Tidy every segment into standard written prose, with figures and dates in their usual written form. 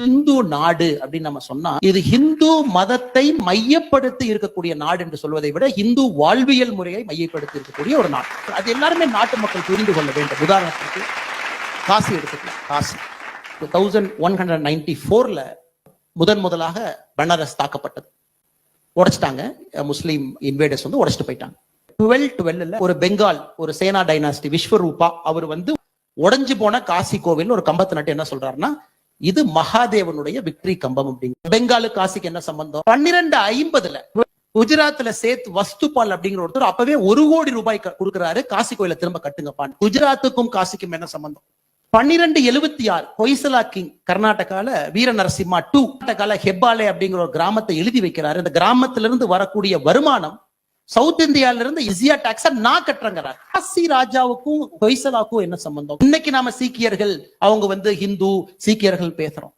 இந்து நாடு அப்படின்னு நம்ம சொன்னா இது ஹிந்து மதத்தை மையப்படுத்தி இருக்கக்கூடிய நாடு என்று சொல்வதை விட இந்து வாழ்வியல் முறையை மையப்படுத்தி இருக்கக்கூடிய ஒரு நாடு. அது எல்லாருமே நாட்டு மக்கள் புரிந்து கொள்ள வேண்டும். உதாரணத்திற்கு காசி எடுத்துக்கலாம். காசி 1194 முதலாக பனாரஸ் தாக்கப்பட்டது. உடைச்சிட்டாங்க. முஸ்லீம் இன்வேடர்ஸ் வந்து உடைச்சிட்டு போயிட்டாங்க. 1212 ஒரு பெங்கால் ஒரு சேனா டைனாஸ்டி விஸ்வரூபா அவர் வந்து உடைஞ்சு போன காசி கோவில் ஒரு கம்பத்தை நட்டு என்ன சொல்றாருன்னா இது மகாதேவனுடைய விக்டரி கம்பம் அப்படிங்க. பெங்காலு காசிக்கு என்ன சம்பந்தம்? 1250 குஜராத்ல சேத் வஸ்துபால் அப்படிங்கிற ஒருத்தர் அப்பவே 1 கோடி ரூபாய் கொடுக்குறாரு, காசி கோயில திரும்ப கட்டுங்கப்பான். குஜராத்துக்கும் காசிக்கும் என்ன சம்பந்தம்? 1276 ஹொய்சலா கிங் கர்நாடகால வீர நரசிம்மா 2 கர்நாடகால ஹெப்பாலே அப்படிங்கிற ஒரு கிராமத்தை எழுதி வைக்கிறாரு. இந்த கிராமத்திலிருந்து வரக்கூடிய வருமானம் சவுத் இந்தியால இருந்து இசியா டாக்ஸ நான் கட்டுறேங்கிறார். காசி ராஜாவுக்கும் ஹொய்சலாவுக்கும் என்ன சம்பந்தம்? இன்னைக்கு நாம சீக்கியர்கள் அவங்க வந்து ஹிந்து சீக்கியர்கள் பேசுறோம்.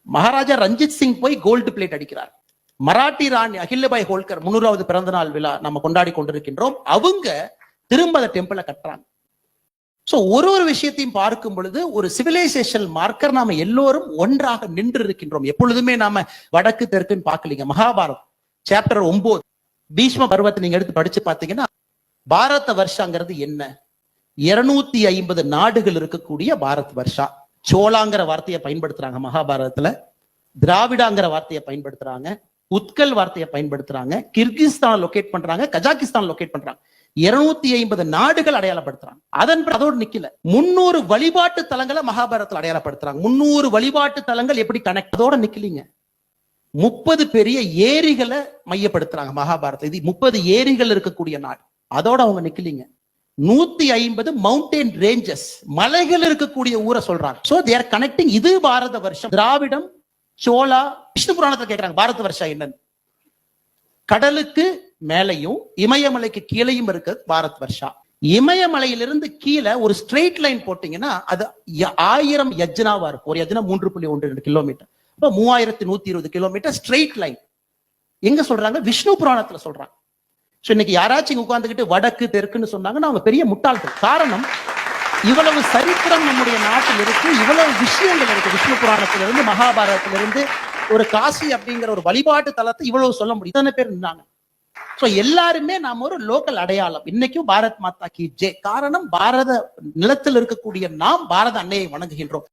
மகாராஜா ரஞ்சித் சிங் போய் கோல்டு பிளேட் அடிக்கிறார். மராட்டி ராணி அகில்யபாய் ஹோல்கர் 300வது பிறந்த நாள் விழா நம்ம கொண்டாடி கொண்டிருக்கின்றோம். அவங்க திரும்ப அந்த டெம்பிளை கட்டுறாங்க. சோ ஒரு விஷயத்தையும் பார்க்கும் பொழுது ஒரு சிவிலைசேஷன் மார்க்கர் நாம எல்லோரும் ஒன்றாக நின்று இருக்கின்றோம். எப்பொழுதுமே நாம வடக்கு தெற்குன்னு பார்க்கலீங்க. மகாபாரத் சாப்டர் 9 பீஷ்ம பருவத்தை நீங்க எடுத்து படிச்சு பாத்தீங்கன்னா பாரத வருஷங்கிறது என்ன? 250 நாடுகள் இருக்கக்கூடிய பாரத் வருஷா. சோளாங்கிற வார்த்தையை பயன்படுத்துறாங்க மகாபாரதத்துல, திராவிடாங்கிற வார்த்தையை பயன்படுத்துறாங்க, உத்கல் வார்த்தையை பயன்படுத்துறாங்க, கிர்கிஸ்தான் லொகேட் பண்றாங்க, கஜாகிஸ்தான் லொகேட் பண்றாங்க. 250 நாடுகள் அடையாளப்படுத்துறாங்க. அதோடு நிக்கல, 300 வழிபாட்டு தலங்களை மகாபாரதத்தில் அடையாளப்படுத்துறாங்க. 300 வழிபாட்டு தலங்கள் எப்படி கனெக்ட்? அதோட நிக்கலீங்க, 30 பெரிய ஏரிகளை மையப்படுத்துறாங்க மகாபாரதம். இது 30 ஏரிகள் இருக்கக்கூடிய நாடு. அதோட அவங்க நிக்கலீங்க, 150 மவுண்டன் ரேஞ்சஸ் மலைகள் இருக்கக்கூடிய ஊரை சொல்றாங்க. So they are connecting. இது பாரத வருஷம். திராவிடம், சோளா, விஷ்ணு புராணத்துல கேட்கிறாங்க பாரத வருஷம் என்னன்னு. கடலுக்கு மேலையும் இமயமலைக்கு கீழையும் இருக்கு பாரத் வருஷா. இமயமலையிலிருந்து கீழே ஒரு ஸ்ட்ரெயிட் லைன் போட்டீங்கன்னா அது 1000 யஜ்னாவா இருக்கும். ஒரு யஜ்னா 3.12 கிலோமீட்டர். 3120 kilometre straight line. எங்க சொல்றாங்க? விஷ்ணு புராணத்துல சொல்றாங்க. இன்னைக்கு யாராச்சும் உட்கார்ந்துக்கிட்டு வடக்கு தெற்குன்னு சொன்னாங்கன்னா அவங்க பெரிய முட்டாள்கள். காரணம், இவ்வளவு சரித்திரம் நம்முடைய நாட்டில் இருக்கு, இவ்வளவு விஷயங்கள் இருக்கு. விஷ்ணு புராணத்திலிருந்து மகாபாரதத்திலிருந்து ஒரு காசி அப்படிங்கிற ஒரு வழிபாட்டு தலத்தை இவ்வளவு சொல்ல முடியும். இத்தனை பேர் இருந்தாங்க. சோ எல்லாருமே நாம ஒரு லோக்கல் அடையாளம். இன்னைக்கும் பாரத் மாதா கி ஜெய். காரணம், பாரத நிலத்தில் இருக்கக்கூடிய நாம் பாரத அன்னையை வணங்குகின்றோம்.